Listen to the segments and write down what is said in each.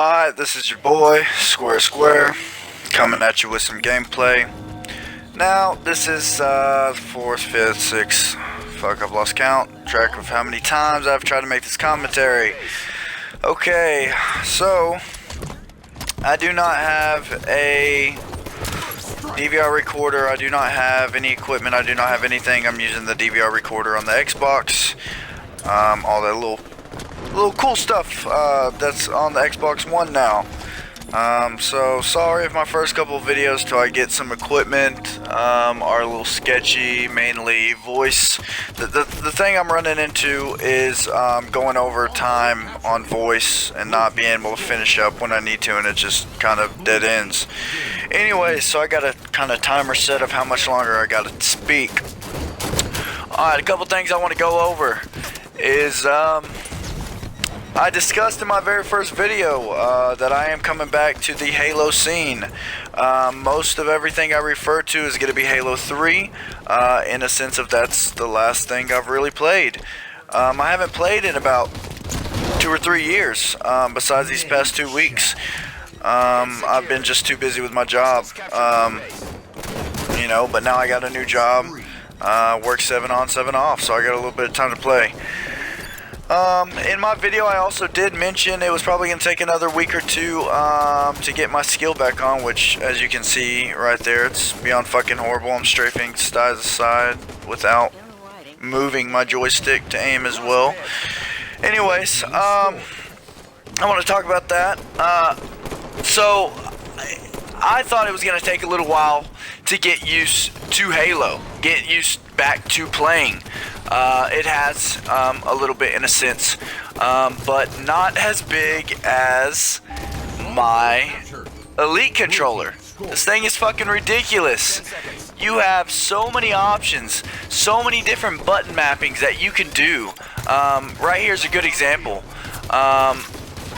Alright, this is your boy, SquarerSquare, coming at you with some gameplay. Now, this is 4th, 5th, 6th, fuck, I've lost track of how many times I've tried to make this commentary. Okay, so, I do not have a DVR recorder, I do not have any equipment, I do not have anything. I'm using the DVR recorder on the Xbox, all that little cool stuff that's on the Xbox One now. So sorry if my first couple of videos till I get some equipment are a little sketchy, mainly voice. The thing I'm running into is going over time on voice and not being able to finish up when I need to, and it just kind of dead ends. Anyway, so I got a kind of timer set of how much longer I got to speak. Alright, a couple things I want to go over is I discussed in my very first video that I am coming back to the Halo scene. Most of everything I refer to is going to be Halo 3, in a sense of that's the last thing I've really played. I haven't played in about 2 or 3 years, besides these past 2 weeks. I've been just too busy with my job, you know, but now I got a new job, work 7 on, 7 off, so I got a little bit of time to play. In my video I also did mention it was probably going to take another week or two to get my skill back on, which as you can see right there, it's beyond fucking horrible. I'm strafing side to side without moving my joystick to aim as well. Anyways, I want to talk about that. So I thought it was going to take a little while to get used to Halo, get used back to playing. It has a little bit in a sense, but not as big as my Elite controller. This thing is fucking ridiculous. You have so many options, so many different button mappings that you can do. Right here's a good example.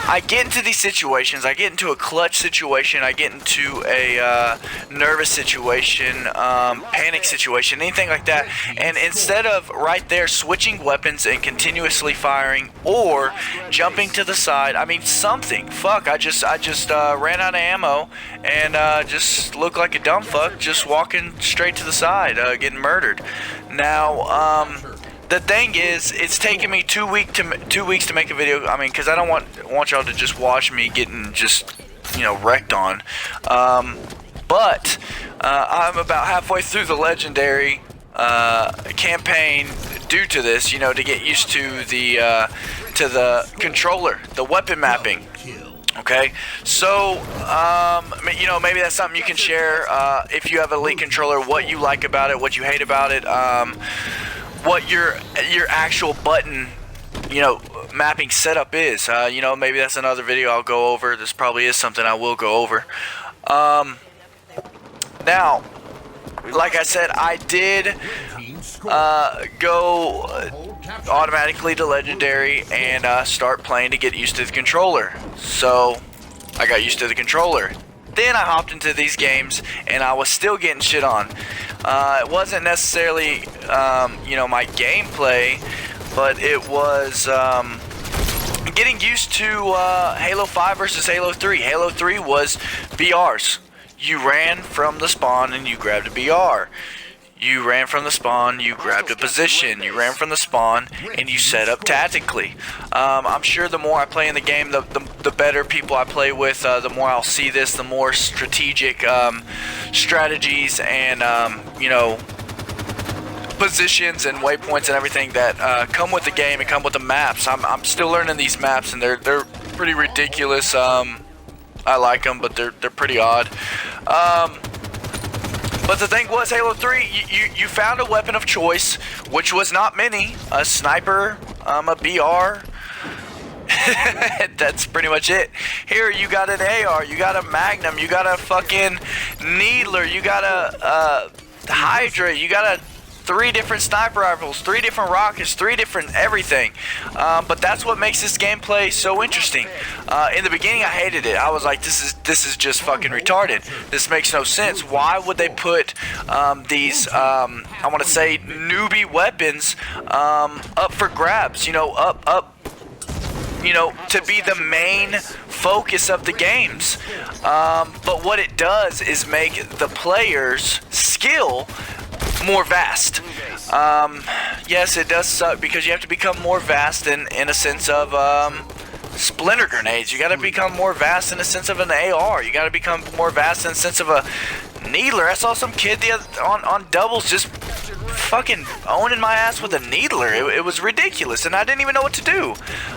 I get into these situations, I get into a clutch situation, I get into a nervous situation, panic situation, anything like that, and instead of right there switching weapons and continuously firing or jumping to the side, I mean something, fuck, I just ran out of ammo and just looked like a dumb fuck just walking straight to the side, getting murdered. Now, the thing is, it's taken me 2 weeks to make a video. I mean, because I don't want y'all to just watch me getting just, you know, wrecked on. But I'm about halfway through the legendary campaign due to this. You know, to get used to the controller, the weapon mapping. Okay, so you know, maybe that's something you can share if you have an Elite controller. What you like about it, what you hate about it. What your actual button, you know, mapping setup is. You know, maybe that's another video I'll go over. This probably is something I will go over. Now, like I said, I did go automatically to Legendary and start playing to get used to the controller. So, I got used to the controller. Then I hopped into these games and I was still getting shit on. It wasn't necessarily, you know, my gameplay, but it was getting used to Halo 5 versus Halo 3. Halo 3 was BRs. You ran from the spawn and you grabbed a BR. You ran from the spawn, you grabbed a position, you ran from the spawn, and you set up tactically. I'm sure the more I play in the game, the better people I play with, the more I'll see this, the more strategic strategies and, you know, positions and waypoints and everything that come with the game and come with the maps. I'm still learning these maps, and they're pretty ridiculous. I like them, but they're pretty odd. But the thing was, Halo 3, you found a weapon of choice, which was not many. A sniper, a BR. That's pretty much it. Here, you got an AR, you got a Magnum, you got a fucking Needler, you got a Hydra, you got 3 different sniper rifles, 3 different rockets, 3 different everything. But that's what makes this gameplay so interesting. In the beginning, I hated it. I was like, this is just fucking retarded. This makes no sense. Why would they put these, I want to say, newbie weapons up for grabs? You know, up to be the main focus of the games. But what it does is make the player's skill more vast. Yes, it does suck because you have to become more vast in a sense of splinter grenades. You got to become more vast in a sense of an AR. You got to become more vast in a sense of a needler. I saw some kid on doubles just fucking owning my ass with a needler. It was ridiculous, and I didn't even know what to do.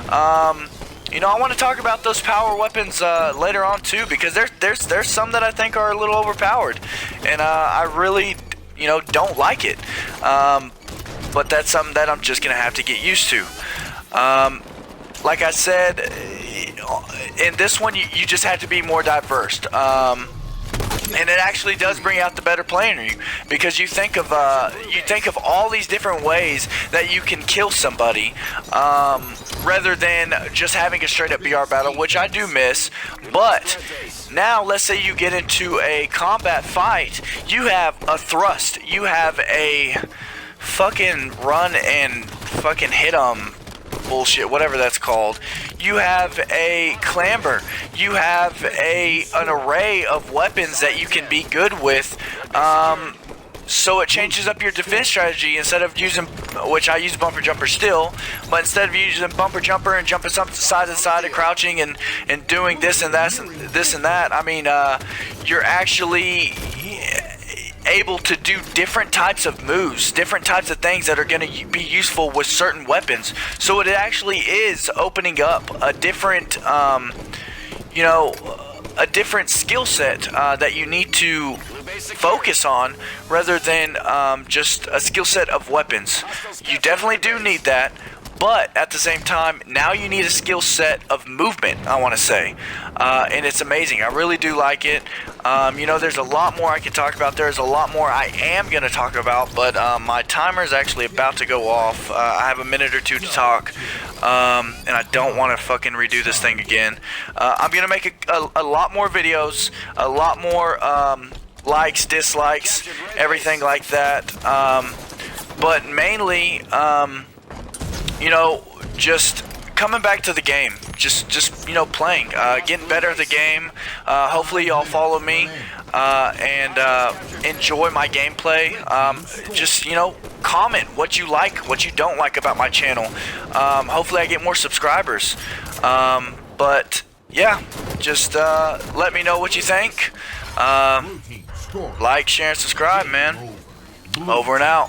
I want to talk about those power weapons later on too, because there's some that I think are a little overpowered, and I really don't like it. But that's something that I'm just gonna have to get used to. Like I said, in this one you just have to be more diverse. And it actually does bring out the better player in you, because you think of all these different ways that you can kill somebody, rather than just having a straight up BR battle, which I do miss. But now let's say you get into a combat fight, you have a thrust, you have a fucking run and fucking hit 'em bullshit, whatever that's called. You have a clamber. You have an array of weapons that you can be good with. So it changes up your defense strategy. Instead of using, which I use bumper jumper still, but instead of using bumper jumper and jumping side to side and crouching and doing this and that, I mean, you're actually able to do different types of moves, different types of things that are going to be useful with certain weapons. So it actually is opening up a different, a different skill set that you need to focus on, rather than just a skill set of weapons. You definitely do need that. But at the same time, now you need a skill set of movement, I want to say. And it's amazing. I really do like it. There's a lot more I can talk about. There's a lot more I am going to talk about, but my timer is actually about to go off. I have a minute or two to talk, and I don't want to fucking redo this thing again. I'm going to make a lot more videos, a lot more likes, dislikes, everything like that. But mainly, just coming back to the game, just playing, getting better at the game. Hopefully y'all follow me and enjoy my gameplay. Just comment what you like, what you don't like about my channel. Hopefully I get more subscribers. But yeah, just let me know what you think. Like, share, and subscribe, man. Over and out.